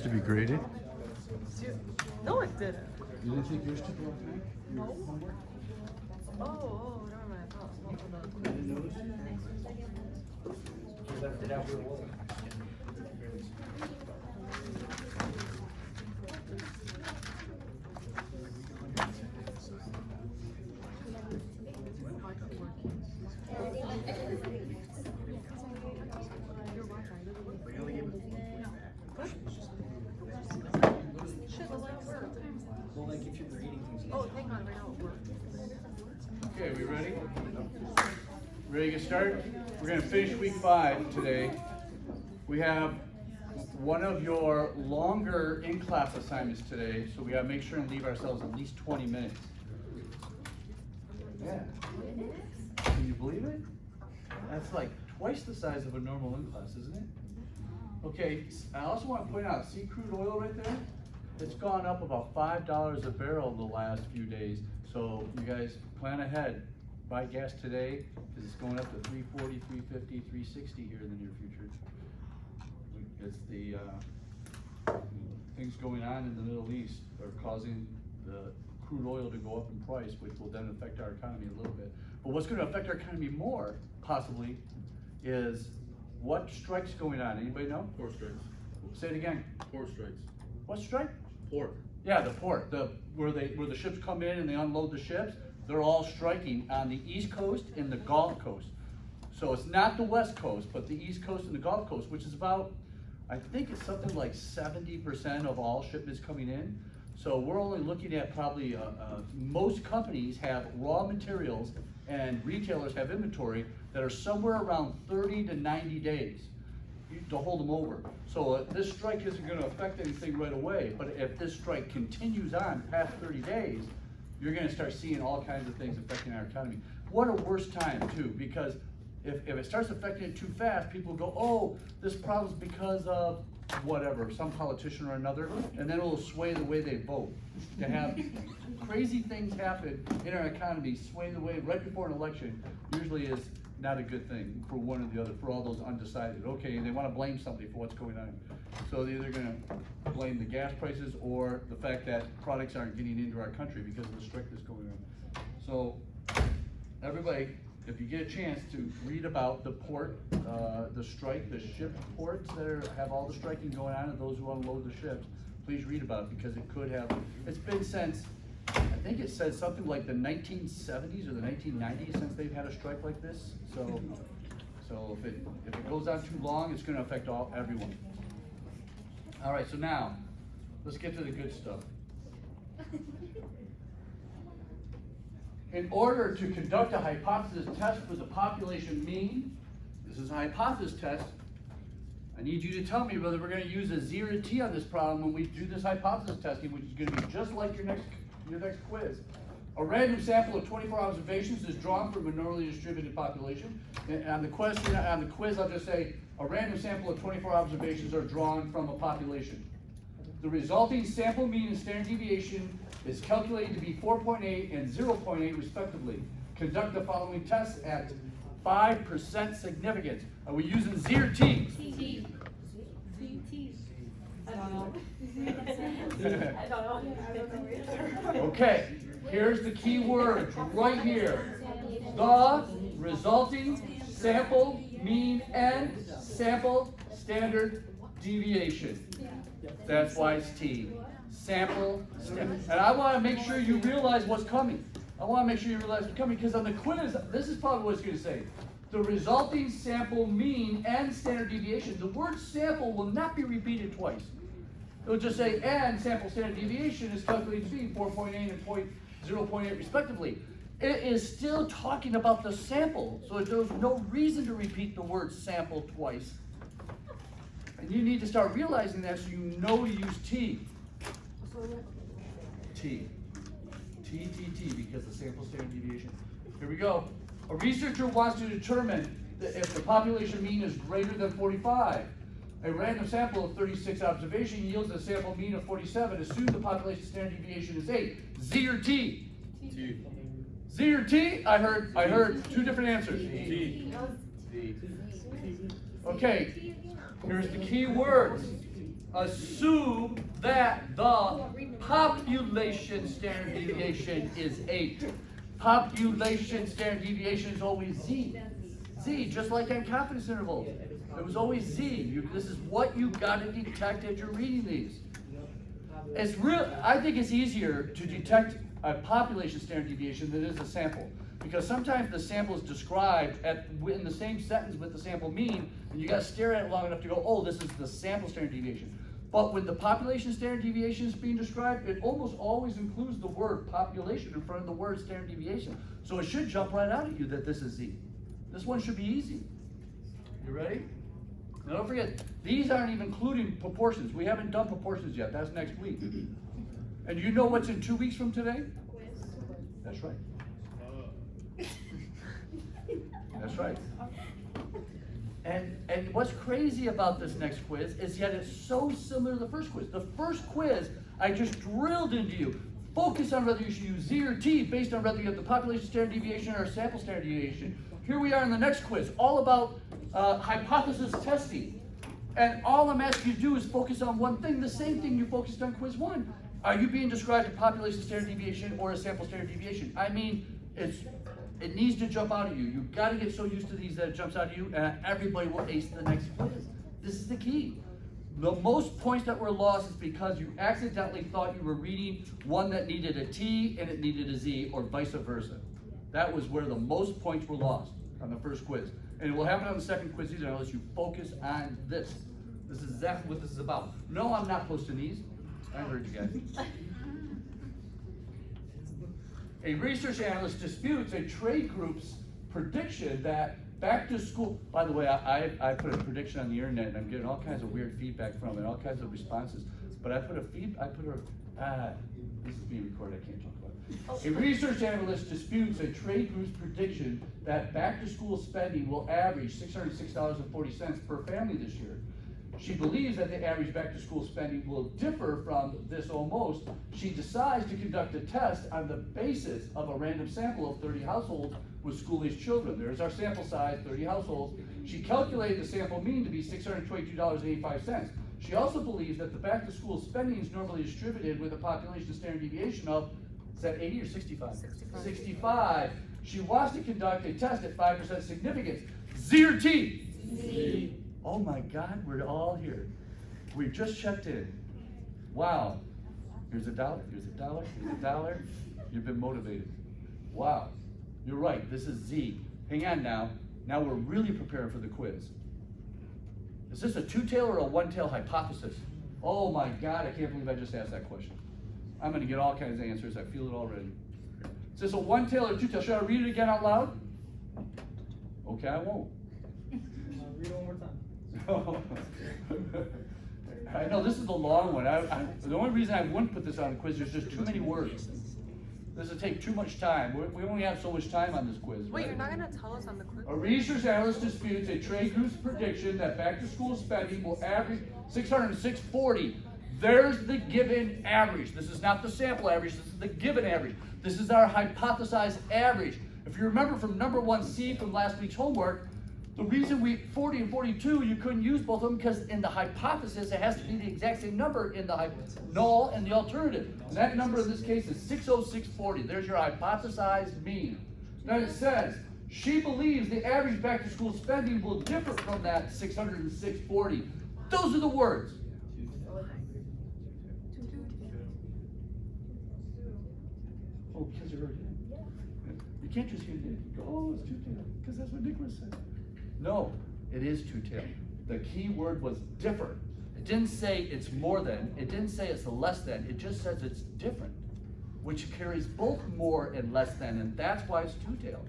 To be graded? No, it didn't. You didn't think yours took a long time? No. Oh, never mind. I thought it was I didn't notice. You left it out for a while. Well, like if you're reading things. Oh, hang on, right now it works. Okay, we ready? Ready to get started? We're going to finish week 5 today. We have one of your longer in-class assignments today, so we got to make sure and leave ourselves at least 20 minutes. Yeah. Can you believe it? That's like twice the size of a normal in-class, isn't it? Okay, I also want to point out, see crude oil right there? It's gone up about $5 a barrel the last few days. So you guys plan ahead. Buy gas today because it's going up to $3.40, $3.50, $3.60 here in the near future. It's the things going on in the Middle East are causing the crude oil to go up in price, which will then affect our economy a little bit. But what's going to affect our economy more, possibly, is what strike's going on. Anybody know? Port strikes. Say it again. Port strikes. What strike? Port. Yeah, the port, where the ships come in and they unload the ships. They're all striking on the East Coast and the Gulf Coast. So it's not the West Coast, but the East Coast and the Gulf Coast, which is about, I think it's something like 70% of all shipments coming in. So we're only looking at probably, most companies have raw materials and retailers have inventory that are somewhere around 30 to 90 days to hold them over. So this strike isn't going to affect anything right away, but if this strike continues on past 30 days, you're going to start seeing all kinds of things affecting our economy. What a worse time too, because if it starts affecting it too fast, people go, oh, this problem's because of whatever, some politician or another, and then it'll sway the way they vote. To have crazy things happen in our economy, sway the way right before an election, usually is not a good thing for one or the other, for all those undecided. Okay, and they want to blame somebody for what's going on. So they're either going to blame the gas prices or the fact that products aren't getting into our country because of the strike that's going on. So everybody, if you get a chance to read about the port, the strike, the ship ports that have all the striking going on and those who unload the ships, please read about it because it could have, it's been since, I think it said something like the 1970s or the 1990s since they've had a strike like this. So if it goes on too long, it's going to affect everyone. All right, so now let's get to the good stuff. In order to conduct a hypothesis test for the population mean, this is a hypothesis test. I need you to tell me whether we're going to use a 0 to T on this problem when we do this hypothesis testing, which is going to be just like your next quiz. A random sample of 24 observations is drawn from a normally distributed population. And on the quiz, I'll just say a random sample of 24 observations are drawn from a population. The resulting sample mean and standard deviation is calculated to be 4.8 and 0.8 respectively. Conduct the following tests at 5% significance. Are we using Z or T? T. I don't know. I don't know. Okay, here's the key words right here. The resulting sample mean and sample standard deviation. That's why it's T. Sample, and I want to make sure you realize what's coming. I want to make sure you realize what's coming because on the quiz, this is probably what it's going to say. The resulting sample mean and standard deviation. The word sample will not be repeated twice. It will just say and sample standard deviation is calculated to be 4.8 and 0.8 respectively. It is still talking about the sample, so there's no reason to repeat the word sample twice. And you need to start realizing that so you know to use T. T, because the sample standard deviation. Here we go. A researcher wants to determine if the population mean is greater than 45. A random sample of 36 observations yields a sample mean of 47. Assume the population standard deviation is 8. Z or T? T. Z or T? I heard two different answers. T. Okay, here's the key words. assume that the population standard deviation is 8. Population standard deviation is always Z. Z, just like on confidence intervals. It was always Z. This is what you gotta detect as you're reading these. It's real. I think it's easier to detect a population standard deviation than it is a sample. Because sometimes the sample is described in the same sentence with the sample mean, and you gotta stare at it long enough to go, oh, this is the sample standard deviation. But when the population standard deviation is being described, it almost always includes the word population in front of the word standard deviation. So it should jump right out at you that this is Z. This one should be easy. You ready? Now don't forget, these aren't even including proportions. We haven't done proportions yet. That's next week. And you know what's in 2 weeks from today? That's right. That's right. And what's crazy about this next quiz is yet it's so similar to the first quiz. The first quiz, I just drilled into you. Focus on whether you should use Z or T based on whether you have the population standard deviation or sample standard deviation. Here we are in the next quiz, all about hypothesis testing. And all I'm asking you to do is focus on one thing, the same thing you focused on quiz 1. Are you being described a population standard deviation or a sample standard deviation? I mean, it needs to jump out at you. You've got to get so used to these that it jumps out at you, and everybody will ace the next quiz. This is the key. The most points that were lost is because you accidentally thought you were reading one that needed a T and it needed a Z, or vice versa. That was where the most points were lost on the first quiz. And it will happen on the second quiz either unless you focus on this. This is exactly what this is about. No, I'm not posting these. I heard you guys. A research analyst disputes a trade group's prediction that back to school, by the way, I put a prediction on the internet and I'm getting all kinds of weird feedback from it, all kinds of responses. But this is being recorded, I can't talk about it. A research analyst disputes a trade group's prediction that back to school spending will average $606.40 per family this year. She believes that the average back-to-school spending will differ from this almost. She decides to conduct a test on the basis of a random sample of 30 households with school-aged children. There's our sample size, 30 households. She calculated the sample mean to be $622.85. She also believes that the back-to-school spending is normally distributed with a population standard deviation of, is that 80 or 65? 65. She wants to conduct a test at 5% significance. Z or T? Z. Oh my God, we're all here. We've just checked in. Wow. Here's $1, here's $1, here's $1. You've been motivated. Wow. You're right, this is Z. Hang on now. Now we're really preparing for the quiz. Is this a two-tail or a one-tail hypothesis? Oh my God, I can't believe I just asked that question. I'm gonna get all kinds of answers, I feel it already. Is this a one-tail or two-tail? Should I read it again out loud? Okay, I won't. Read it one more time. I know this is the long one. The only reason I wouldn't put this on the quiz, there's just too many words. This would take too much time. We only have so much time on this quiz. Wait, right? you're not gonna tell us on the quiz? A research analyst disputes a trade group's prediction that back-to-school spending will average $606.40. There's the given average. This is not the sample average. This is the given average. This is our hypothesized average. If you remember from number 1C from last week's homework, the reason 40 and 42, you couldn't use both of them because in the hypothesis, it has to be the exact same number in the null and the alternative. And that number in this case is 606.40. There's your hypothesized mean. Then it says, she believes the average back-to-school spending will differ from that 606.40. Those are the words. Oh, because you're already in. You can't just hear Nick go, oh, it's two-tailed, because that's what Nicholas said. No, it is two-tailed. The key word was differ. It didn't say it's more than, it didn't say it's less than, it just says it's different, which carries both more and less than, and that's why it's two-tailed.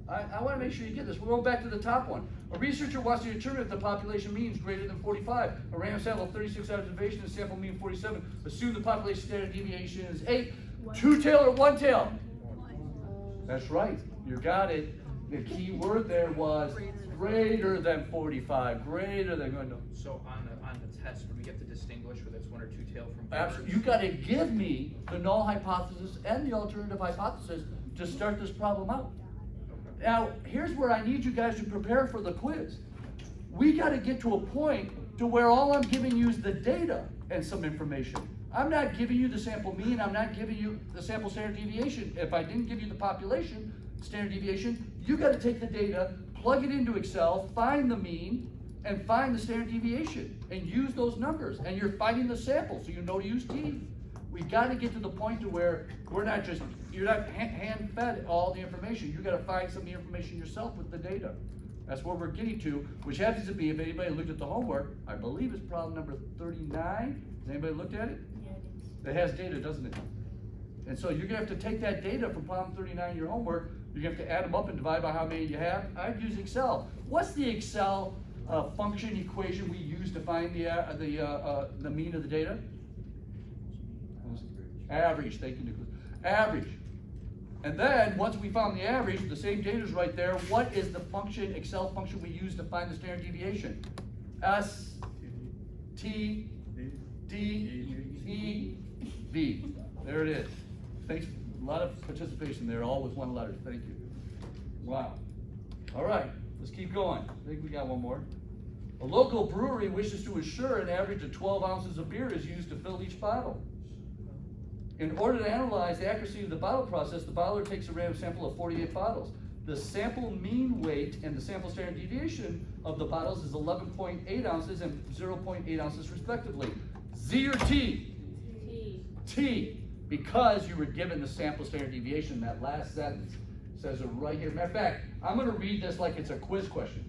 I want to make sure you get this. We're going back to the top one. A researcher wants to determine if the population mean is greater than 45. A random sample of 36 observations, a sample mean 47. Assume the population standard deviation is 8. Two-tail or one-tail? That's right. You got it. The key word there was greater than 45. Greater than. No. So on the test, when we get to distinguish whether it's one or two-tail from Absolutely. You got to give me the null hypothesis and the alternative hypothesis to start this problem out. Now, here's where I need you guys to prepare for the quiz. We got to get to a point to where all I'm giving you is the data and some information. I'm not giving you the sample mean, I'm not giving you the sample standard deviation. If I didn't give you the population standard deviation, you gotta take the data, plug it into Excel, find the mean, and find the standard deviation, and use those numbers, and you're finding the sample, so you know to use T. We gotta get to the point to where you're not hand-fed all the information, you gotta find some of the information yourself with the data. That's where we're getting to, which happens to be, if anybody looked at the homework, I believe it's problem number 39. Has anybody looked at it? Yeah, It has data, doesn't it? And so you're gonna have to take that data from problem 39 in your homework, you're gonna have to add them up and divide by how many you have. I'd use Excel. What's the Excel function equation we use to find the mean of the data? Average, thank you, Nicholas. Average. And then, once we found the average, the same data is right there. What is the function, Excel function we use to find the standard deviation? S, T, D, E, V. There it is. Thanks, a lot of participation there, all with one letter. Thank you. Wow. All right, let's keep going. I think we got one more. A local brewery wishes to ensure an average of 12 ounces of beer is used to fill each bottle. In order to analyze the accuracy of the bottle process, the bottler takes a random sample of 48 bottles. The sample mean weight and the sample standard deviation of the bottles is 11.8 ounces and 0.8 ounces respectively. Z or T? T. T, because you were given the sample standard deviation. That last sentence says it right here. Matter of fact, I'm gonna read this like it's a quiz question.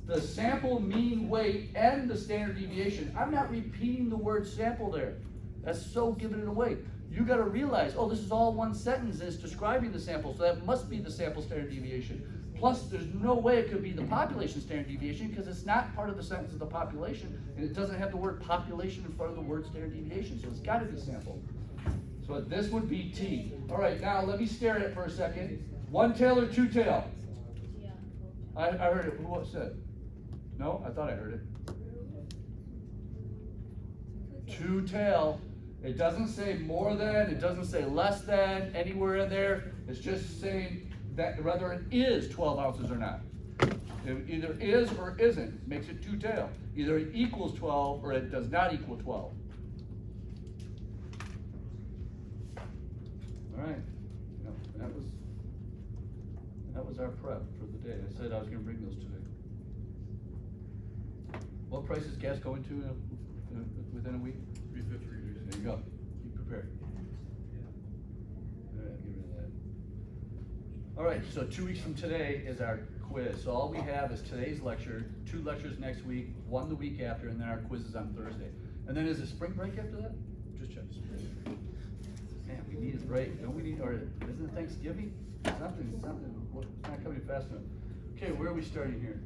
The sample mean weight and the standard deviation. I'm not repeating the word sample there. That's so giving it away. You gotta realize, oh, this is all one sentence and it's describing the sample, so that must be the sample standard deviation. Plus, there's no way it could be the population standard deviation because it's not part of the sentence of the population, and it doesn't have the word population in front of the word standard deviation, so it's gotta be sample. So this would be T. All right, now let me stare at it for a second. One tail or two tail? Yeah. I heard it. Who said? No, I thought I heard it. Two tail. It doesn't say more than, it doesn't say less than, anywhere in there. It's just saying that whether it is 12 ounces or not. It either is or isn't, makes it two tail. Either it equals 12 or it does not equal 12. All right, that was our prep for the day. I said I was gonna bring those today. What price is gas going to within a week? 350. There you go. Be prepared. All right, get rid of that. All right, so 2 weeks from today is our quiz. So all we have is today's lecture, 2 lectures next week, 1 the week after, and then our quiz is on Thursday. And then is it spring break after that? Just check. Man, we need a break. Don't we need, or isn't it Thanksgiving? Something, it's not coming fast enough. Okay, where are we starting here?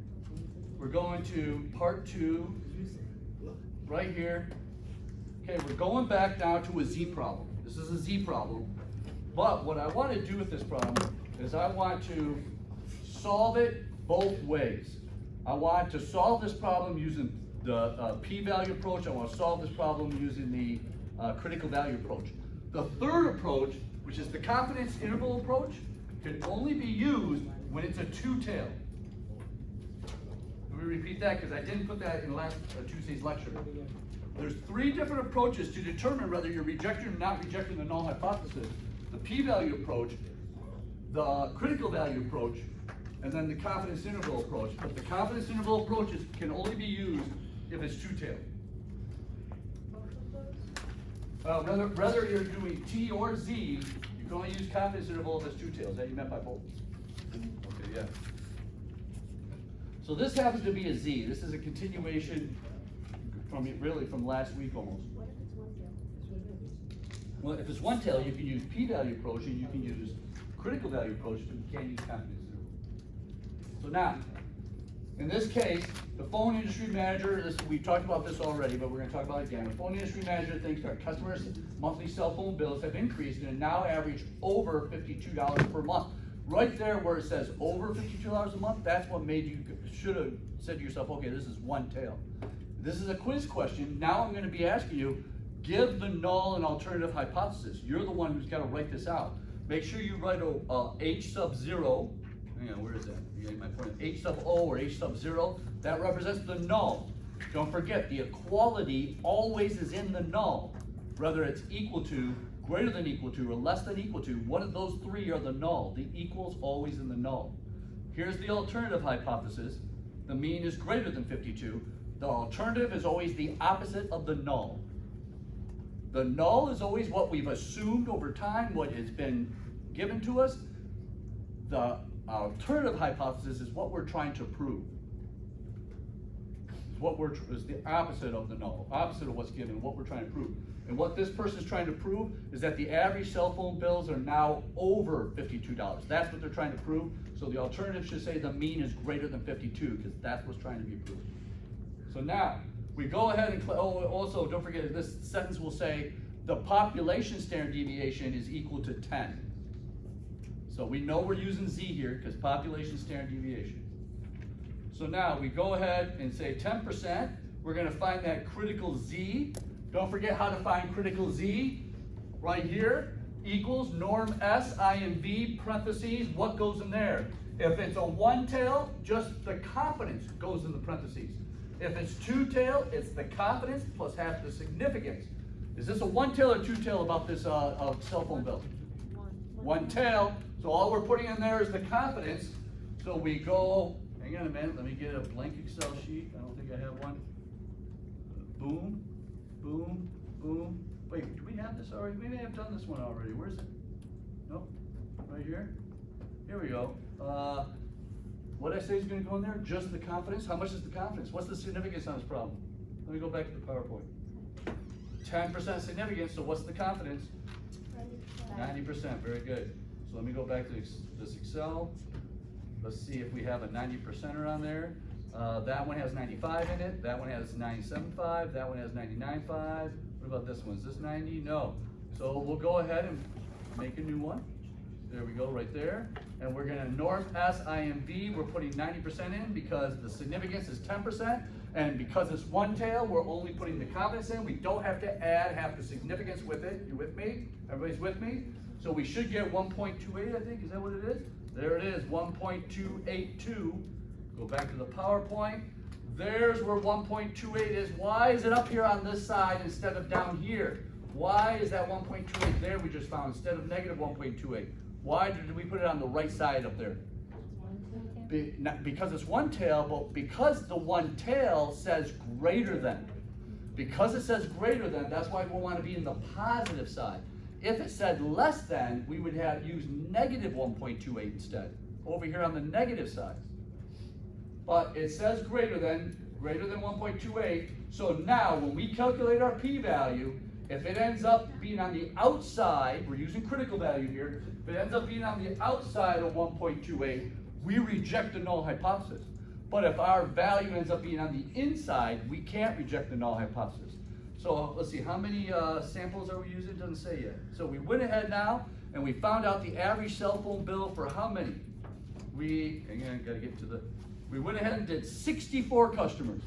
We're going to part 2, right here. Okay, we're going back now to a Z problem. This is a Z problem. But what I want to do with this problem is I want to solve it both ways. I want to solve this problem using the p-value approach. I want to solve this problem using the critical value approach. The third approach, which is the confidence interval approach, can only be used when it's a two-tail. Let me repeat that because I didn't put that in last Tuesday's lecture. There's 3 different approaches to determine whether you're rejecting or not rejecting the null hypothesis. The p-value approach, the critical value approach, and then the confidence interval approach. But the confidence interval approaches can only be used if it's two-tailed. Whether you're doing T or Z, you can only use confidence interval if it's two-tailed. That you meant by both? Okay, yeah. So this happens to be a Z. This is a continuation from last week almost. What if it's one tail? Well, if it's one tail, you can use p-value approach and you can use critical value approach, but you can't use confidence interval. So now, in this case, the phone industry manager, we talked about this already, but we're going to talk about it again. The phone industry manager thinks our customers' monthly cell phone bills have increased and now average over $52 per month. Right there where it says over $52 a month, that's what made you, should have said to yourself, okay, this is one tail. This is a quiz question. Now I'm going to be asking you, give the null and alternative hypothesis. You're the one who's got to write this out. Make sure you write a H sub 0. Hang on, where is that? You get my point. H sub O or H sub 0. That represents the null. Don't forget, the equality always is in the null. Whether it's equal to, greater than equal to, or less than equal to, one of those three are the null. The equal's always in the null. Here's the alternative hypothesis. The mean is greater than 52. The alternative is always the opposite of the null. The null is always what we've assumed over time, what has been given to us. The alternative hypothesis is what we're trying to prove. Is the opposite of the null, opposite of what's given, what we're trying to prove. And what this person is trying to prove is that the average cell phone bills are now over $52. That's what they're trying to prove. So the alternative should say the mean is greater than 52, because that's what's trying to be proved. So now, we go ahead and, also don't forget, this sentence will say the population standard deviation is equal to 10. So we know we're using Z here, because population standard deviation. So now we go ahead and say 10%. We're going to find that critical Z. Don't forget how to find critical Z. Right here, equals norm S, IMV, parentheses, what goes in there? If it's a one tail, just the confidence goes in the parentheses. If it's two tail, it's the confidence plus half the significance. Is this a one tail or two tail about this cell phone bill? One tail. So all we're putting in there is the confidence. So we go, hang on a minute, let me get a blank Excel sheet. I don't think I have one. Boom, boom, boom. Wait, do we have this already? We may have done this one already. Where's it? Nope, right here. Here we go. What did I say is gonna go in there? Just the confidence? How much is the confidence? What's the significance on this problem? Let me go back to the PowerPoint. 10% significance, so what's the confidence? 90%, very good. So let me go back to this Excel. Let's see if we have a 90%er on there. That one has 95 in it, that one has 97.5, that one has 99.5. What about this one? Is this 90? No. So we'll go ahead and make a new one. There we go, right there. And we're gonna norm S, IMV, we're putting 90% in because the significance is 10%. And because it's one tail, we're only putting the confidence in. We don't have to add half the significance with it. You with me? Everybody's with me? So we should get 1.28, I think. Is that what it is? There it is, 1.282. Go back to the PowerPoint. There's where 1.28 is. Why is it up here on this side instead of down here? Why is that 1.28 there we just found instead of negative 1.28? Why did we put it on the right side up there? Because it's one tail, but because the one tail says greater than. Because it says greater than, that's why we want to be in the positive side. If it said less than, we would have used negative 1.28 instead, over here on the negative side. But it says greater than 1.28, so now when we calculate our p-value, if it ends up being on the outside, we're using critical value here, if it ends up being on the outside of 1.28, we reject the null hypothesis. But if our value ends up being on the inside, we can't reject the null hypothesis. So let's see, how many samples are we using? It doesn't say yet. So we went ahead now and we found out the average cell phone bill for how many? We went ahead and did 64 customers.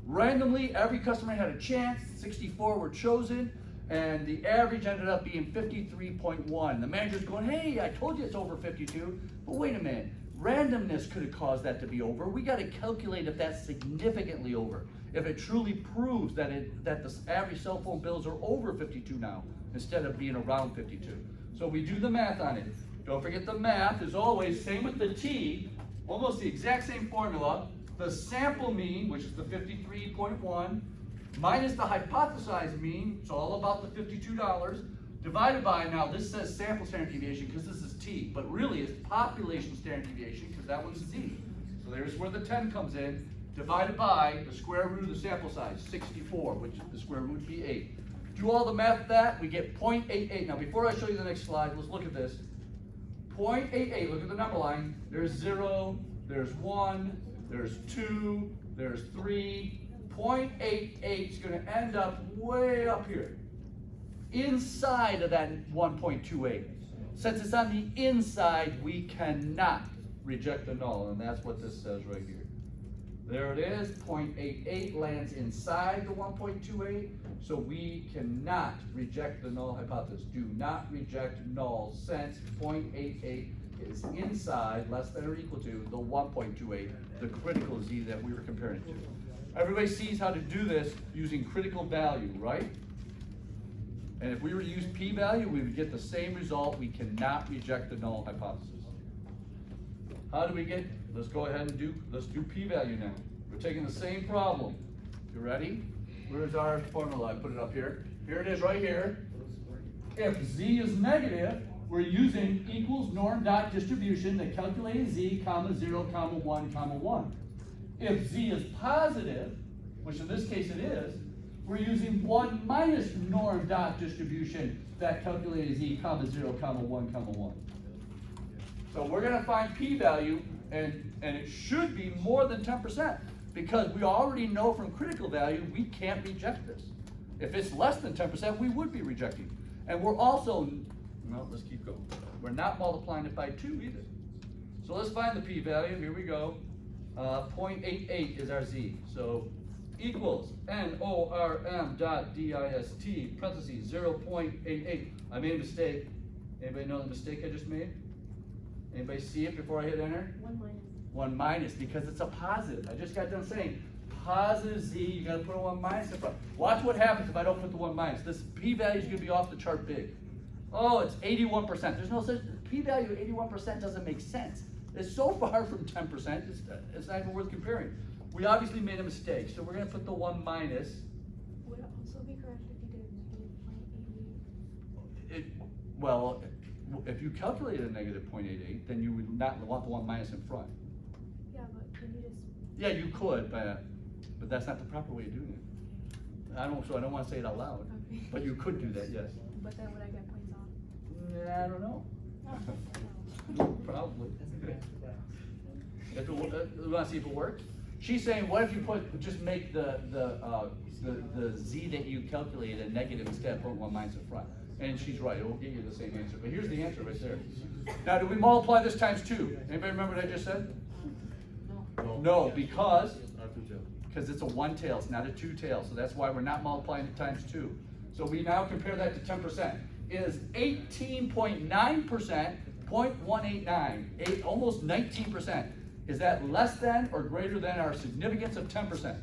Randomly, every customer had a chance, 64 were chosen, and the average ended up being 53.1. The manager's going, hey, I told you it's over 52, but wait a minute. Randomness could have caused that to be over. We got to calculate if that's significantly over. If it truly proves that the average cell phone bills are over 52 now, instead of being around 52. So we do the math on it. Don't forget the math is always, same with the T, almost the exact same formula. The sample mean, which is the 53.1, minus the hypothesized mean, it's all about the $52, divided by, now this says sample standard deviation because this is T, but really it's population standard deviation because that one's Z. So there's where the 10 comes in, divided by the square root of the sample size, 64, which the square root would be 8. Do all the math of that, we get 0.88. Now before I show you the next slide, let's look at this. 0.88, look at the number line. There's 0, there's 1, there's 2, there's 3. 0.88 is going to end up way up here, inside of that 1.28. Since it's on the inside, we cannot reject the null, and that's what this says right here. There it is, 0.88 lands inside the 1.28, so we cannot reject the null hypothesis. Do not reject null since 0.88 is inside, less than or equal to, the 1.28, the critical Z that we were comparing it to. Everybody sees how to do this using critical value, right? And if we were to use p-value, we would get the same result. We cannot reject the null hypothesis. How do we get, let's go ahead and let's do p-value now. We're taking the same problem. You ready? Where's our formula? I put it up here. Here it is right here. If z is negative, we're using equals norm dot distribution that calculates z, comma 0, comma 1, comma 1. If z is positive, which in this case it is, we're using 1 minus norm dot distribution that calculates z, comma 0, comma 1, comma 1. So we're going to find p-value, and it should be more than 10%, because we already know from critical value we can't reject this. If it's less than 10%, we would be rejecting. And we're also, no, let's keep going. We're not multiplying it by 2 either. So let's find the p-value. Here we go. 0.88 is our z. So equals norm dot dist, parentheses, 0.88. I made a mistake. Anybody know the mistake I just made? Anybody see it before I hit enter? 1 minus. 1 minus, because it's a positive. I just got done saying positive z, you gotta put a 1 minus in front. Watch what happens if I don't put the 1 minus. This p-value is gonna be off the chart big. Oh, it's 81%. There's no such, p-value of 81% doesn't make sense. It's so far from 10%, it's not even worth comparing. We obviously made a mistake, so we're gonna put the 1 minus. Would it also be correct if you did -0.88? Well, if you calculated a negative 0.88, then you would not want the 1 minus in front. Yeah, but can you just? Yeah, you could, but that's not the proper way of doing it. I don't want to say it out loud, Okay. but you could do that, yes. But then would I get points off? I don't know. Probably. We want to see if it works. She's saying, what if you just make the z that you calculated a negative instead of put 1 minus in front? And she's right, it will get you the same answer. But here's the answer right there. Now, do we multiply this times 2? Anybody remember what I just said? No, because it's a 1 tail, it's not a 2 tail. So that's why we're not multiplying it times 2. So we now compare that to 10%. Is 18.9%, 0.189, almost 19%. Is that less than or greater than our significance of 10%?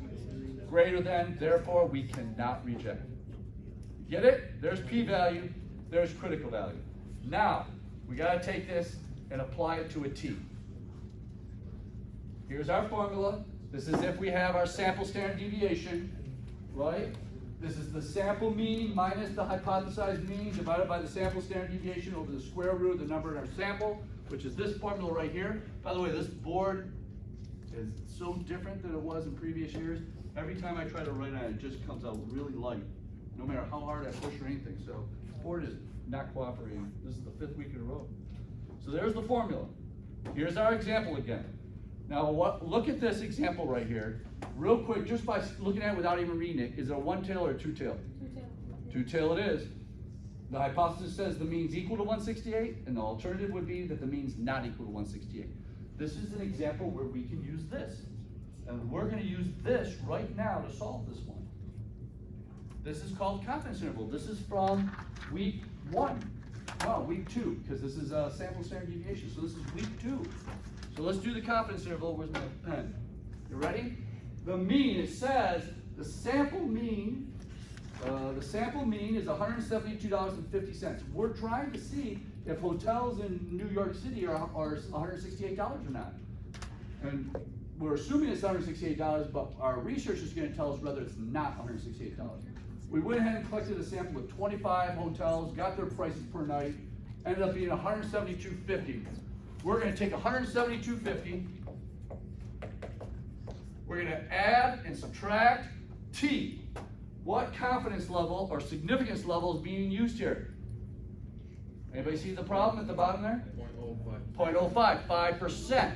Greater than, therefore we cannot reject. Get it? There's p-value, there's critical value. Now, we gotta take this and apply it to a t. Here's our formula. This is if we have our sample standard deviation, right? This is the sample mean minus the hypothesized mean divided by the sample standard deviation over the square root of the number in our sample, which is this formula right here. By the way, this board is so different than it was in previous years. Every time I try to write on it, it just comes out really light, no matter how hard I push or anything. So the board is not cooperating. This is the 5th week in a row. So there's the formula. Here's our example again. Now look at this example right here. Real quick, just by looking at it without even reading it, is it a 1 tail or a 2 tail? 2 tail it is. The hypothesis says the mean's equal to 168, and the alternative would be that the mean's not equal to 168. This is an example where we can use this. And we're going to use this right now to solve this one. This is called confidence interval. This is from week 1. No, week 2, because this is a sample standard deviation. So this is week 2. So let's do the confidence interval. Where's my pen? You ready? The mean, it says the sample mean is $172.50. We're trying to see if hotels in New York City are $168 or not. And we're assuming it's $168, but our research is going to tell us whether it's not $168. We went ahead and collected a sample of 25 hotels, got their prices per night, ended up being $172.50. We're going to take $172.50. We're going to add and subtract T. What confidence level or significance level is being used here? Anybody see the problem at the bottom there? 0.05, 5%.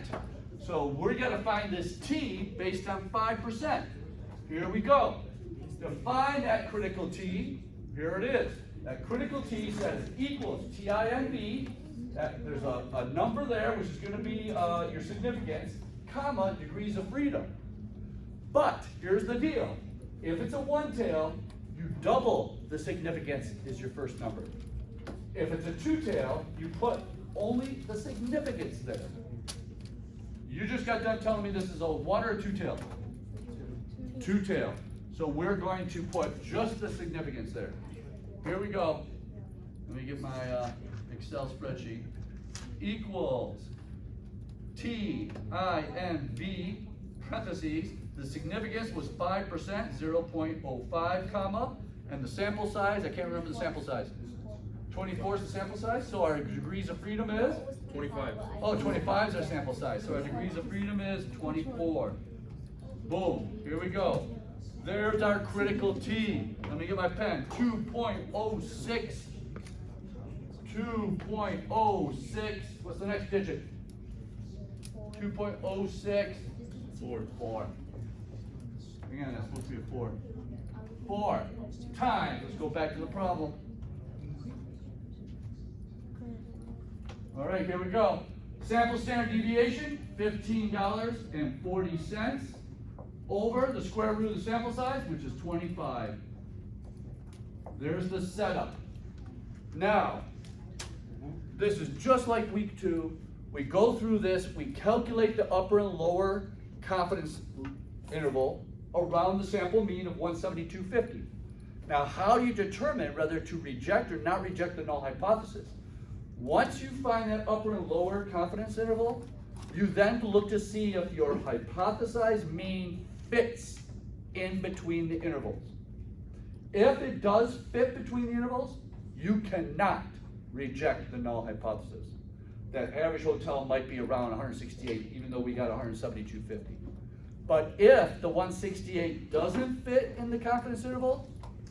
So we're going to find this T based on 5%. Here we go. Define that critical T. Here it is. That critical T says equals TIMB. There's a number there, which is going to be your significance, comma, degrees of freedom. But here's the deal. If it's a 1 tail, you double the significance is your first number. If it's a 2 tail, you put only the significance there. You just got done telling me this is a 1 or a 2 tail? Two-tail. So we're going to put just the significance there. Here we go. Let me get my Excel spreadsheet. Equals TIMV, parentheses, the significance was 5%, 0.05, comma, and the sample size, I can't remember the sample size. 24 is the sample size, so our degrees of freedom is? 25. Oh, 25 is our sample size, so our degrees of freedom is 24. Boom, here we go. There's our critical T. Let me get my pen. 2.06. 2.06. What's the next digit? 2.06. 4. Again, that's supposed to be a 4. 4 times. Let's go back to the problem. All right, here we go. Sample standard deviation, $15.40 over the square root of the sample size, which is 25. There's the setup. Now, this is just like week 2. We go through this, we calculate the upper and lower confidence interval around the sample mean of 172.50. Now, how do you determine whether to reject or not reject the null hypothesis? Once you find that upper and lower confidence interval, you then look to see if your hypothesized mean fits in between the intervals. If it does fit between the intervals, you cannot reject the null hypothesis. That average hotel might be around 168, even though we got 172.50. But if the 168 doesn't fit in the confidence interval,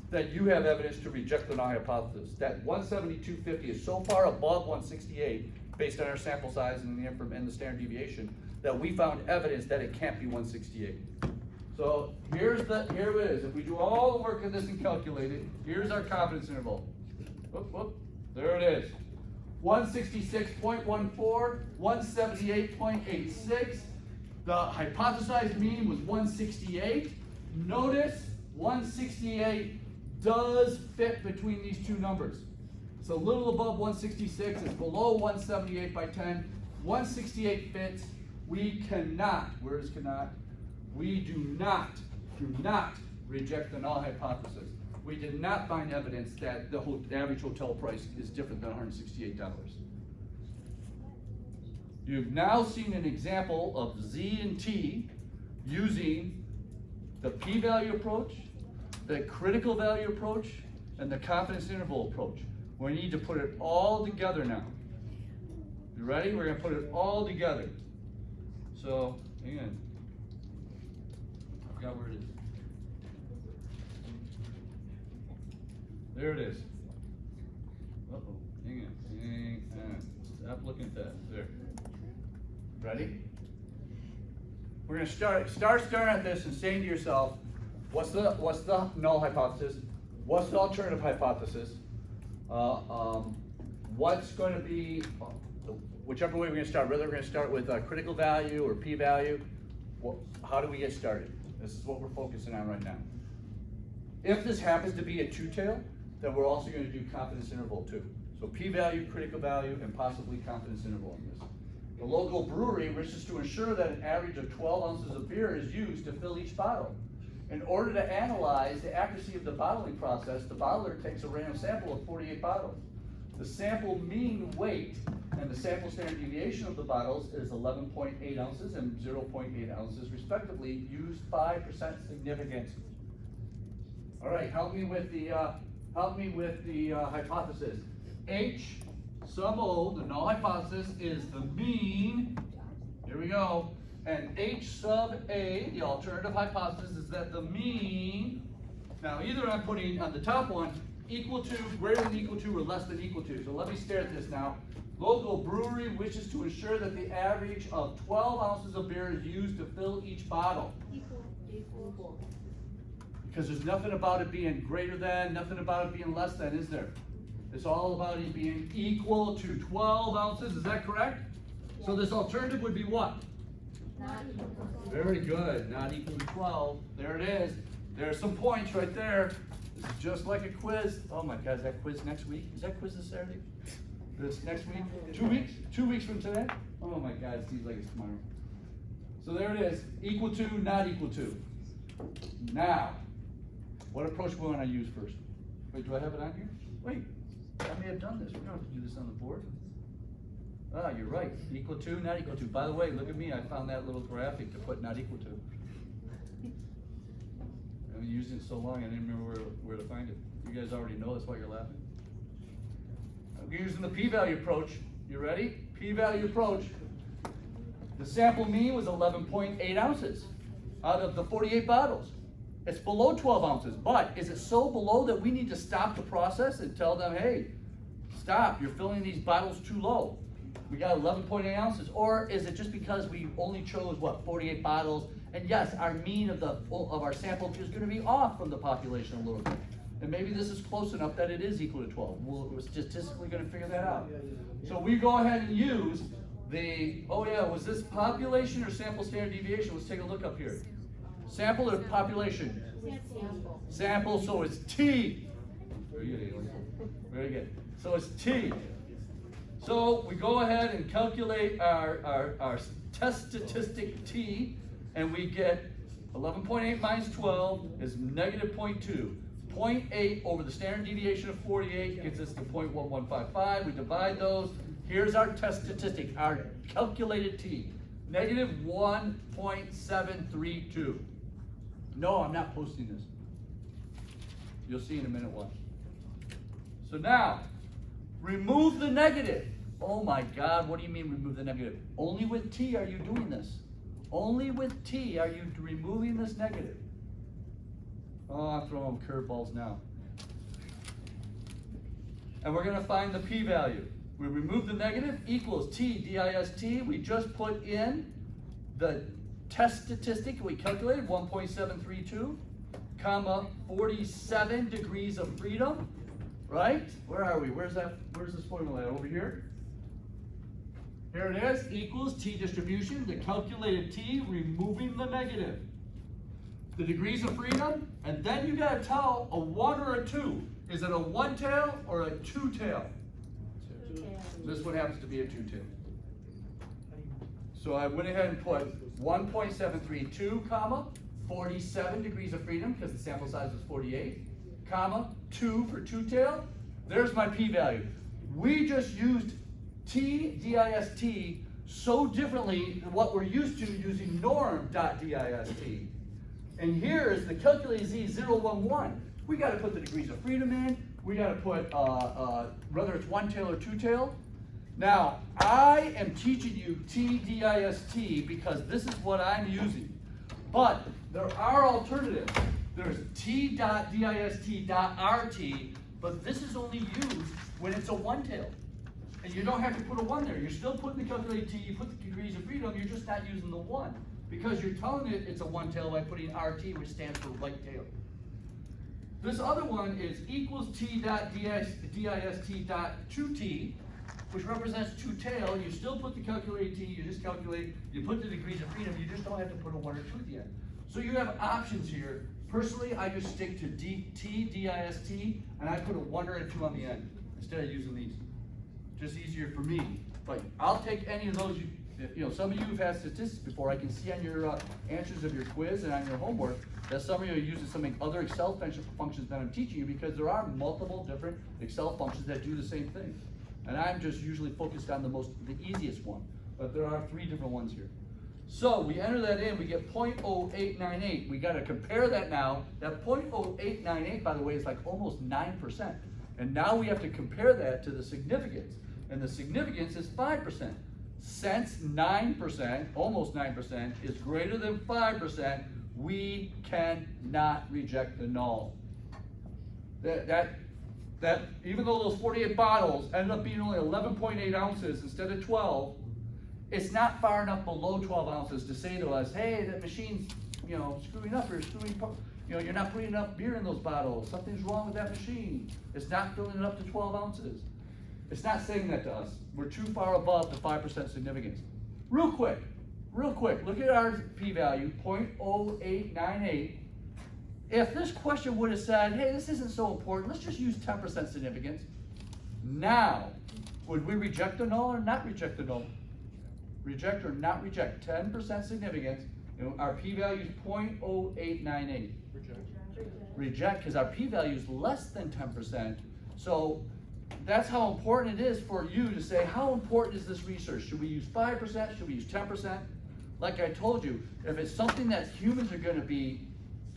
then you have evidence to reject the null hypothesis. That 172.50 is so far above 168, based on our sample size and the standard deviation, that we found evidence that it can't be 168. So here it is. If we do all the work of this and calculate it, here's our confidence interval. Whoop, there it is. 166.14, 178.86. The hypothesized mean was 168. Notice 168 does fit between these two numbers. It's a little above 166, it's below 178 by 10. 168 fits. We cannot, where is cannot? We do not reject the null hypothesis. We did not find evidence that the average hotel price is different than $168. You've now seen an example of Z and T using the p-value approach, the critical value approach, and the confidence interval approach. We need to put it all together now. You ready? We're going to put it all together. So, hang on. I forgot where it is. There it is. Uh-oh. Hang on. Stop looking at that. There. Ready? We're going to start staring at this and saying to yourself, what's the null hypothesis? What's the alternative hypothesis? What's going to be, whichever way we're going to start, whether we're going to start with critical value or p-value, how do we get started? This is what we're focusing on right now. If this happens to be a two-tail, then we're also going to do confidence interval too. So p-value, critical value, and possibly confidence interval in this. The local brewery wishes to ensure that an average of 12 ounces of beer is used to fill each bottle. In order to analyze the accuracy of the bottling process, the bottler takes a random sample of 48 bottles. The sample mean weight and the sample standard deviation of the bottles is 11.8 ounces and 0.8 ounces respectively. Use 5% significance. All right, help me with the hypothesis. H sub O, the null hypothesis, is the mean. Here we go. And H sub A, the alternative hypothesis, is that the mean, now either I'm putting on the top one, equal to, greater than equal to, or less than equal to. So let me stare at this now. Local brewery wishes to ensure that the average of 12 ounces of beer is used to fill each bottle. Equal. Because there's nothing about it being greater than, nothing about it being less than, is there? It's all about it being equal to 12 ounces, is that correct? Yeah. So this alternative would be what? Not equal to 12. Very good, not equal to 12. There it is. There's some points right there. This is just like a quiz. Oh my God, is that quiz next week? Is that quiz this Saturday? This next week? 2 weeks? 2 weeks from today? Oh my God, it seems like it's tomorrow. So there it is, equal to, not equal to. Now, what approach we want to use first? Wait, do I have it on here? Wait, I may have done this. We don't have to do this on the board. Ah, you're right. Equal to, not equal to. By the way, look at me. I found that little graphic to put not equal to. I've been using it so long, I didn't remember where to find it. You guys already know, that's why you're laughing. I'm using the p-value approach. You ready? P-value approach. The sample mean was 11.8 ounces out of the 48 bottles. It's below 12 ounces, but is it so below that we need to stop the process and tell them, hey, stop, you're filling these bottles too low. We got 11.8 ounces. Or is it just because we only chose, what, 48 bottles? And yes, our mean of our sample is gonna be off from the population a little bit. And maybe this is close enough that it is equal to 12. We're statistically gonna figure that out. So we go ahead and use the, oh yeah, was this population or sample standard deviation? Let's take a look up here. Sample or population? Sample. Sample, so it's T. Very good, Haley. Very good. So it's T. So we go ahead and calculate our test statistic T, and we get 11.8 minus 12 is negative 0.2. 0.8 over the standard deviation of 48 gives us the 0.1155. We divide those. Here's our test statistic, our calculated T, negative 1.732. No, I'm not posting this. You'll see in a minute why. So now, remove the negative. Oh my God, what do you mean remove the negative? Only with T are you doing this. Only with T are you removing this negative. Oh, I'm throwing curveballs now. And we're gonna find the p-value. We remove the negative, equals T dist. We just put in the test statistic we calculated, 1.732, comma, 47 degrees of freedom, right? Where are we? Where's this formula? Over here? Here it is, equals T distribution, the calculated T, removing the negative. The degrees of freedom, and then you gotta tell a 1 or a 2. Is it a 1 tail or a 2 tail? This one happens to be a 2 tail. So I went ahead and put 1.732, comma, 47 degrees of freedom, because the sample size was 48, comma, 2 for 2 tail. There's my p-value. We just used T dist so differently than what we're used to using norm.dist. And here is the calculated Z 011. We got to put the degrees of freedom in. We got to put whether it's 1 tail or 2 tail. Now, I am teaching you T dist because this is what I'm using. But there are alternatives. There's T.dist.rt, but this is only used when it's a 1 tail. And you don't have to put a 1 there. You're still putting the calculated T, you put the degrees of freedom, you're just not using the 1. Because you're telling it it's a 1 tail by putting RT, which stands for right tail. This other one is equals T.dist.2T, which represents 2 tail. You still put the calculated T, you just calculate, you put the degrees of freedom, you just don't have to put a 1 or 2 at the end. So you have options here. Personally, I just stick to T.dist, and I put a 1 or a 2 on the end, instead of using these. Just easier for me. But I'll take any of those. You know, some of you have had statistics before. I can see on your answers of your quiz and on your homework that some of you are using some other Excel functions that I'm teaching you, because there are multiple different Excel functions that do the same thing. And I'm just usually focused on the easiest one. But there are 3 different ones here. So we enter that in, we get 0.0898. We got to compare that now. That 0.0898, by the way, is like almost 9%. And now we have to compare that to the significance. And the significance is 5%. Since 9%, almost 9%, is greater than 5%, we cannot reject the null. That even though those 48 bottles ended up being only 11.8 ounces instead of 12, it's not far enough below 12 ounces to say to us, hey, that machine's, you know, screwing up, or screwing, you know, you're not putting enough beer in those bottles. Something's wrong with that machine. It's not filling it up to 12 ounces. It's not saying that to us. We're too far above the 5% significance. Real quick, look at our p-value, 0.0898. If this question would have said, hey, this isn't so important, let's just use 10% significance. Now, would we reject the null or not reject the null? Reject or not reject, 10% significance. And our p-value is 0.0898. Reject. Reject, because our p-value is less than 10%. So that's how important it is for you to say, how important is this research? Should we use 5%? Should we use 10%? Like I told you, if it's something that humans are gonna be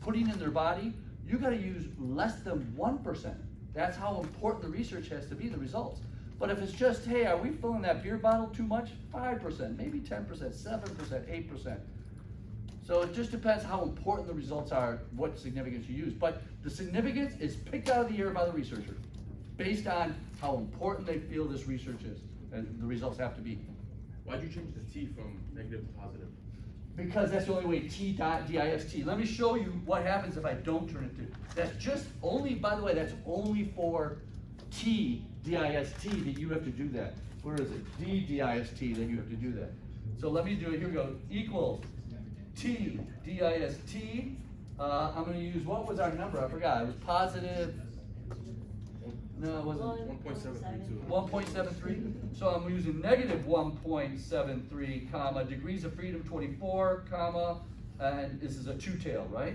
putting in their body, you gotta use less than 1%. That's how important the research has to be, the results. But if it's just, hey, are we filling that beer bottle too much? 5%, maybe 10%, 7%, 8%. So it just depends how important the results are, what significance you use. But the significance is picked out of the air by the researcher, based on how important they feel this research is, and the results have to be. Why'd you change the T from negative to positive? Because that's the only way dist. Let me show you what happens if I don't turn it to. That's just only, by the way, that's only for dist that you have to do that. Where is it? dist that you have to do that. So let me do it, here we go, equals T dist. I'm gonna use, what was our number? I forgot, it was positive. No, it wasn't. 1.732. 1.73. So I'm using negative 1.73, comma, degrees of freedom 24, comma, and this is a two-tail, right?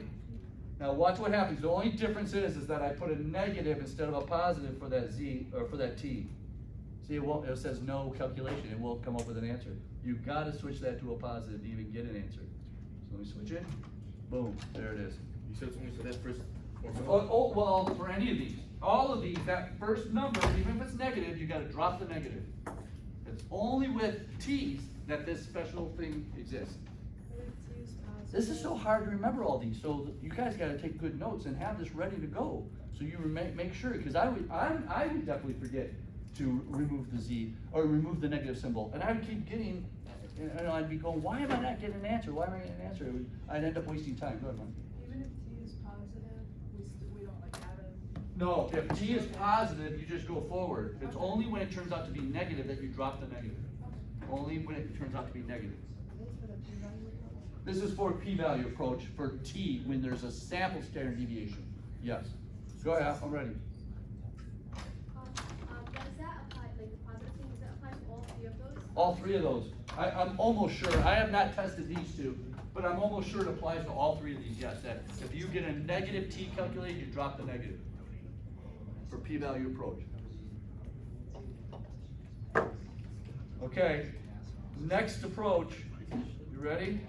Now watch what happens. The only difference is that I put a negative instead of a positive for that Z, or for that T. See, it says no calculation. It won't come up with an answer. You've got to switch that to a positive to even get an answer. So let me switch it. Boom, there it is. You said it's only for that first formula? Well, for any of these. All of these, that first number, even if it's negative, you gotta drop the negative. It's only with T's that this special thing exists. This is so hard to remember all these, so you guys gotta take good notes and have this ready to go. So you make sure, because I would definitely forget to remove the Z, or remove the negative symbol. And I would keep getting, and I'd be going, why am I not getting an answer? Why am I getting an answer? I'd end up wasting time. Go ahead, Mike. Even if T is positive, we don't like add a. No, if T is positive, you just go forward. It's only when it turns out to be negative that you drop the negative. Only when it turns out to be negative. This is for p-value approach for T when there's a sample standard deviation. Yes. Go ahead, I'm ready. Does that apply, like the positive thing, does that apply to all three of those? All three of those. I'm almost sure. I have not tested these two, but I'm almost sure it applies to all three of these, yes. That if you get a negative T calculated, you drop the negative for p-value approach. Okay, next approach, you ready?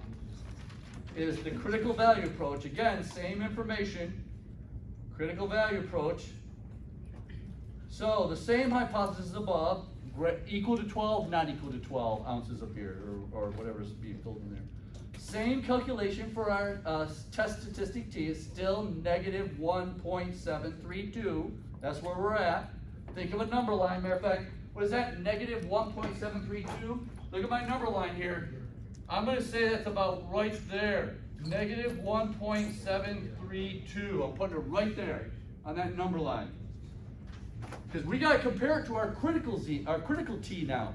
Is the critical value approach. Again, same information, critical value approach. So the same hypothesis above, equal to 12, not equal to 12 ounces of beer, or whatever's being filled in there. Same calculation for our test statistic T is still negative 1.732. That's where we're at. Think of a number line. Matter of fact, what is that? Negative 1.732. Look at my number line here. I'm going to say that's about right there. Negative 1.732. I'm putting it right there on that number line. Because we got to compare it to our critical Z, our critical T now.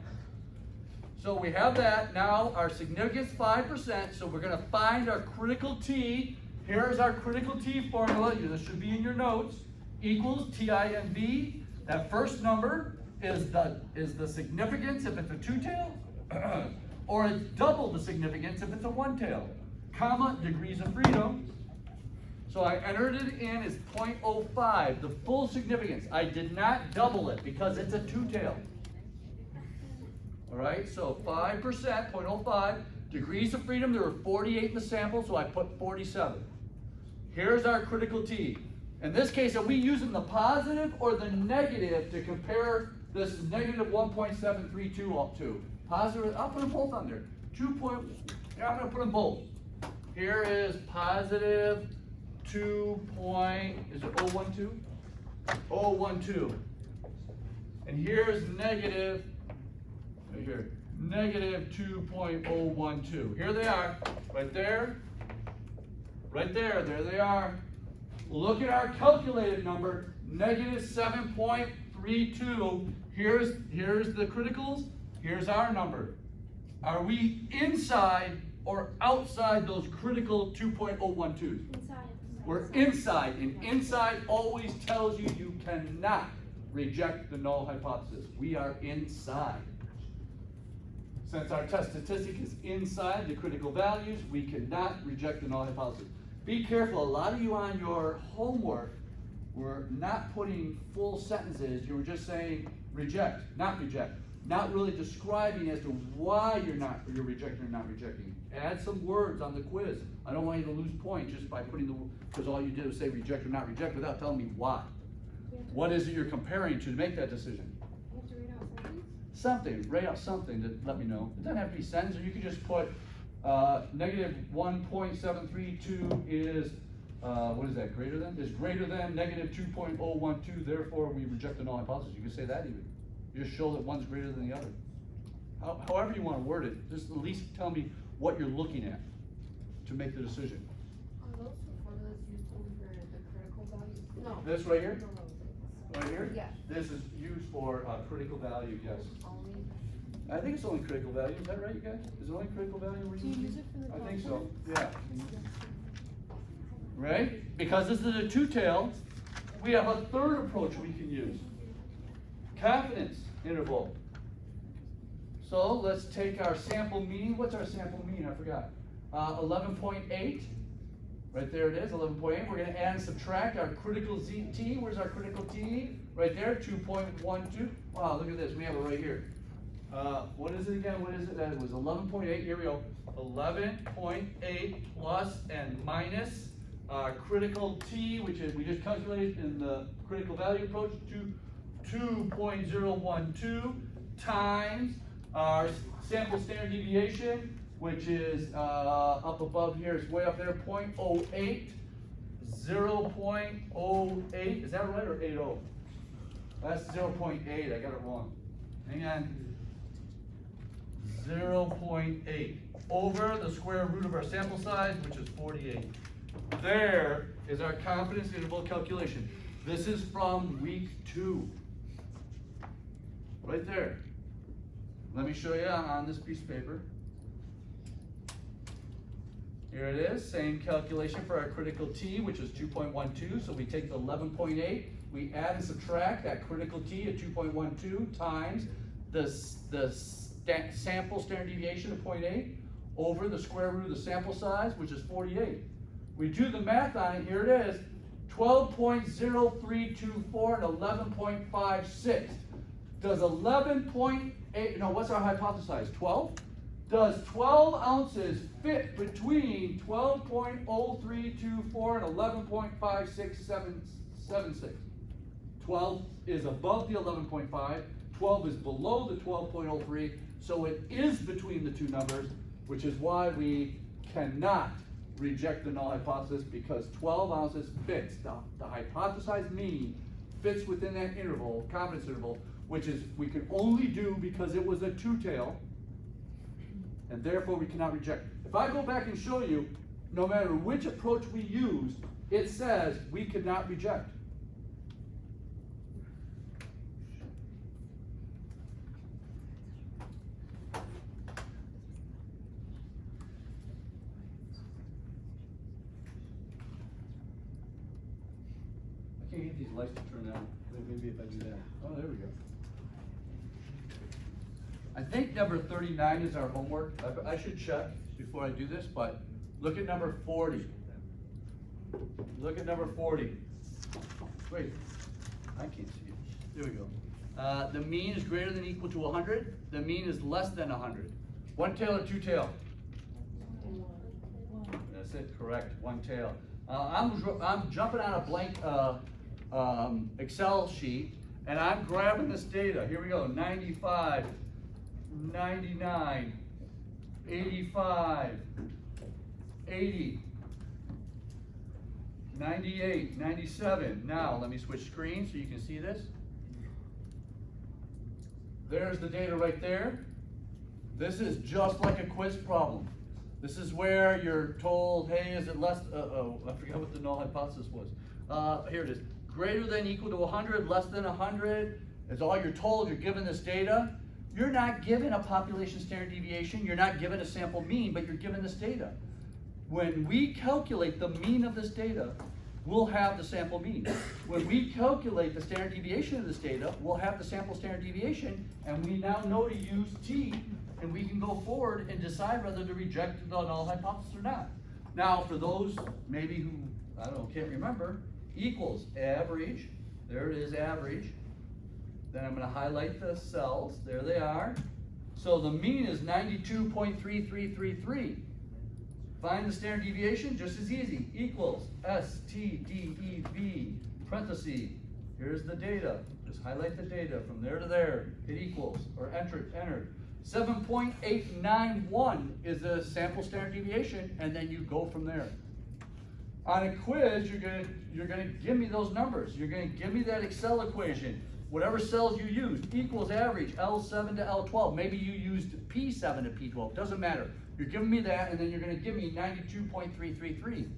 So we have that. Now our significance 5%. So we're going to find our critical T. Here's our critical T formula. This should be in your notes. Equals TIMB. That first number is the significance if it's a two-tail, or it's double the significance if it's a one-tail, comma, degrees of freedom. So I entered it in as 0.05, the full significance. I did not double it because it's a two-tail. All right, so 5%, 0.05, degrees of freedom, there were 48 in the sample, so I put 47. Here's our critical T. In this case, are we using the positive or the negative to compare this negative 1.732 up to? Positive, I'll put them both on there. I'm gonna put them both. Here is positive 0.12? 0.12. And here's negative, right here, negative 2.012. Here they are, right there, there they are. Look at our calculated number, negative 7.32. Here's the criticals, here's our number. Are we inside or outside those critical 2.012s? Inside. We're inside, and inside always tells you you cannot reject the null hypothesis. We are inside. Since our test statistic is inside the critical values, we cannot reject the null hypothesis. Be careful, a lot of you on your homework were not putting full sentences, you were just saying reject, not really describing as to why you're rejecting or not rejecting. Add some words on the quiz. I don't want you to lose points just by putting because all you did was say reject or not reject without telling me why. What is it you're comparing to make that decision? You have to read out something? Something, write out something to let me know. It doesn't have to be sentence, or you could just put, negative 1.732 is, what is that, greater than? Is greater than negative 2.012, therefore we reject the null hypothesis. You could say that even. You just show that one's greater than the other. However you want to word it, just at least tell me what you're looking at to make the decision. Are those two formulas used only for the critical values? No. This right here? No, no, Right here? Yeah. This is used for critical value, yes. only. I think it's only critical value, is that right, you guys? Is it only critical value we're Do you using? use it for the I think so, confidence? yeah. Right? Because this is a two-tailed, we have a third approach we can use. Confidence interval. So let's take our sample mean. What's our sample mean? I forgot. 11.8. Right there it is, 11.8. We're going to add and subtract our critical t. Where's our critical t? Right there, 2.12. Wow, look at this. We have it right here. What is it again? What is it? That was 11.8. Here we go. 11.8 plus and minus critical t, which is we just calculated in the critical value approach, 2.012 times our sample standard deviation, which is up above here, it's way up there, 0.08, 0.08, is that right, or 80? That's 0.8, I got it wrong. Hang on. 0.8 over the square root of our sample size, which is 48. There is our confidence interval calculation. This is from week 2. Right there. Let me show you on this piece of paper. Here it is, same calculation for our critical t, which is 2.12. So we take the 11.8, we add and subtract that critical t at 2.12 times the sample standard deviation of 0.8 over the square root of the sample size, which is 48. We do the math on it, here it is, 12.0324 and 11.56. Does 11.8, no, what's our hypothesize, 12? Does 12 ounces fit between 12.0324 and 11.5676? 12 is above the 11.5, 12 is below the 12.03, so it is between the two numbers, which is why we cannot reject the null hypothesis, because 12 ounces fits, the hypothesized mean fits within that interval, confidence interval, which is we can only do because it was a two-tail, and therefore we cannot reject. If I go back and show you, no matter which approach we used, it says we cannot reject. I can't get these lights to turn on. Maybe if I do that. Oh, there we go. I think number 39 is our homework. I should check before I do this, but look at number 40. Look at number 40. Wait, I can't see it. There we go. The mean is greater than or equal to 100. The mean is less than 100. One tail or two tail? That's it, correct, one tail. I'm jumping on a blank Excel sheet, and I'm grabbing this data. Here we go, 95, 99, 85, 80, 98, 97. Now, let me switch screens so you can see this. There's the data right there. This is just like a quiz problem. This is where you're told, hey, is it less, I forgot what the null hypothesis was. Here it is. Greater than or equal to 100, less than 100. Is all you're told. You're given this data. You're not given a population standard deviation. You're not given a sample mean, but you're given this data. When we calculate the mean of this data, we'll have the sample mean. When we calculate the standard deviation of this data, we'll have the sample standard deviation, and we now know to use T, and we can go forward and decide whether to reject the null hypothesis or not. Now, for those maybe who, I don't know, can't remember, equals average, there it is, average. Then I'm gonna highlight the cells, there they are. So the mean is 92.3333. Find the standard deviation, just as easy, equals STDEV, parentheses, here's the data, just highlight the data from there to there, hit equals, or enter. 7.891 is the sample standard deviation, and then you go from there. On a quiz, you're gonna give me those numbers, you're gonna give me that Excel equation, whatever cells you used, equals average, L7 to L12, maybe you used P7 to P12, doesn't matter. You're giving me that, and then you're gonna give me 92.333.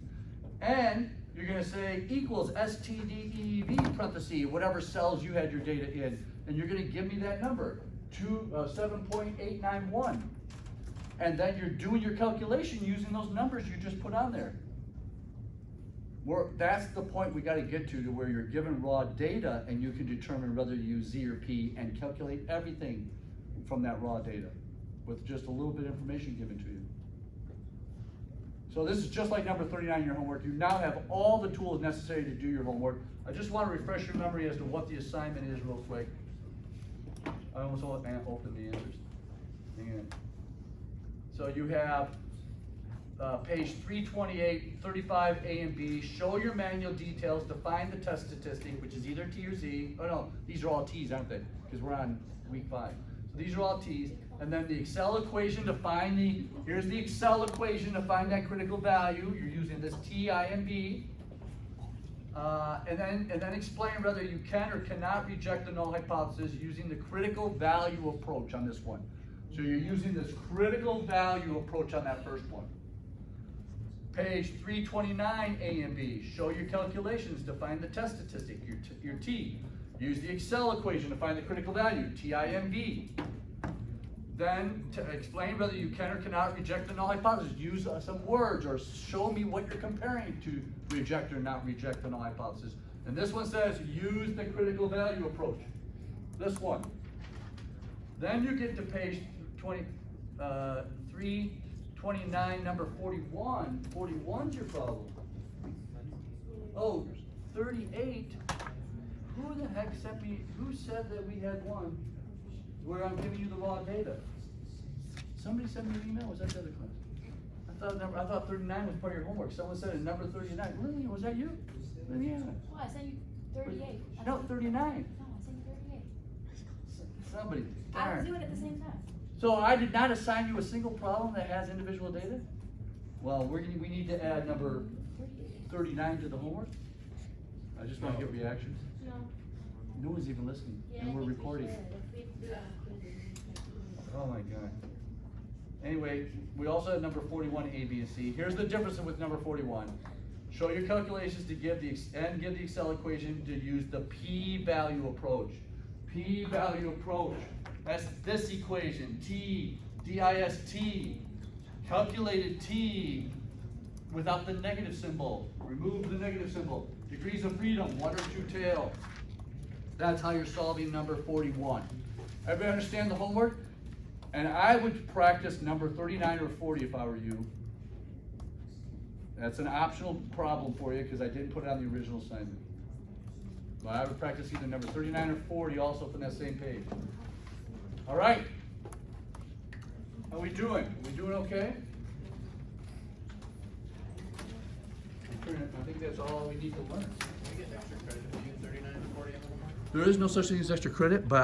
And you're gonna say equals STDEV, parentheses, whatever cells you had your data in, and you're gonna give me that number, 7.891. And then you're doing your calculation using those numbers you just put on there. That's the point we gotta get to where you're given raw data and you can determine whether you use Z or P and calculate everything from that raw data with just a little bit of information given to you. So this is just like number 39 in your homework. You now have all the tools necessary to do your homework. I just want to refresh your memory as to what the assignment is real quick. I almost opened the answers. Hang on. So you have page 328, 35 A and B, show your manual details, define the test statistic, which is either T or Z. Oh no, these are all T's, aren't they? Because we're on week 5. So these are all T's. And then the Excel equation to find here's the Excel equation to find that critical value. You're using this T, I, and B. And then explain whether you can or cannot reject the null hypothesis using the critical value approach on this one. So you're using this critical value approach on that first one. Page 329 A and B, show your calculations to find the test statistic, your T. Use the Excel equation to find the critical value, TIMV. Then to explain whether you can or cannot reject the null hypothesis, use some words or show me what you're comparing to reject or not reject the null hypothesis. And this one says use the critical value approach. This one. Then you get to page 329, number 41. 41's your problem. Oh, 38. Who the heck sent me, who said that we had one where I'm giving you the raw data? Somebody sent me an email, was that the other class? I thought 39 was part of your homework. Someone said it, number 39. Really, was that you? Liliana? Well, I sent you 38. No, 39. No, I sent you 38. Somebody, I was darn. doing it at the same time. So I did not assign you a single problem that has individual data? Well, we need to add number 39 to the homework. I just want to get reactions. No. No one's even listening, Yeah, and I we're think we recording. should. If we do that, Oh my God. Anyway, we also have number 41, A, B, and C. Here's the difference with number 41. Show your calculations to give the Excel equation to use the p-value approach. P-value approach. That's this equation, T, DIST. Calculated T without the negative symbol. Remove the negative symbol. Degrees of freedom, 1 or 2 tail. That's how you're solving number 41. Everybody understand the homework? And I would practice number 39 or 40 if I were you. That's an optional problem for you because I didn't put it on the original assignment. But I would practice either number 39 or 40 also from that same page. All right. How we doing? We doing okay? I think that's all we need to learn. We get extra credit if we do 39 and 40 on the homework? There is no such thing as extra credit, but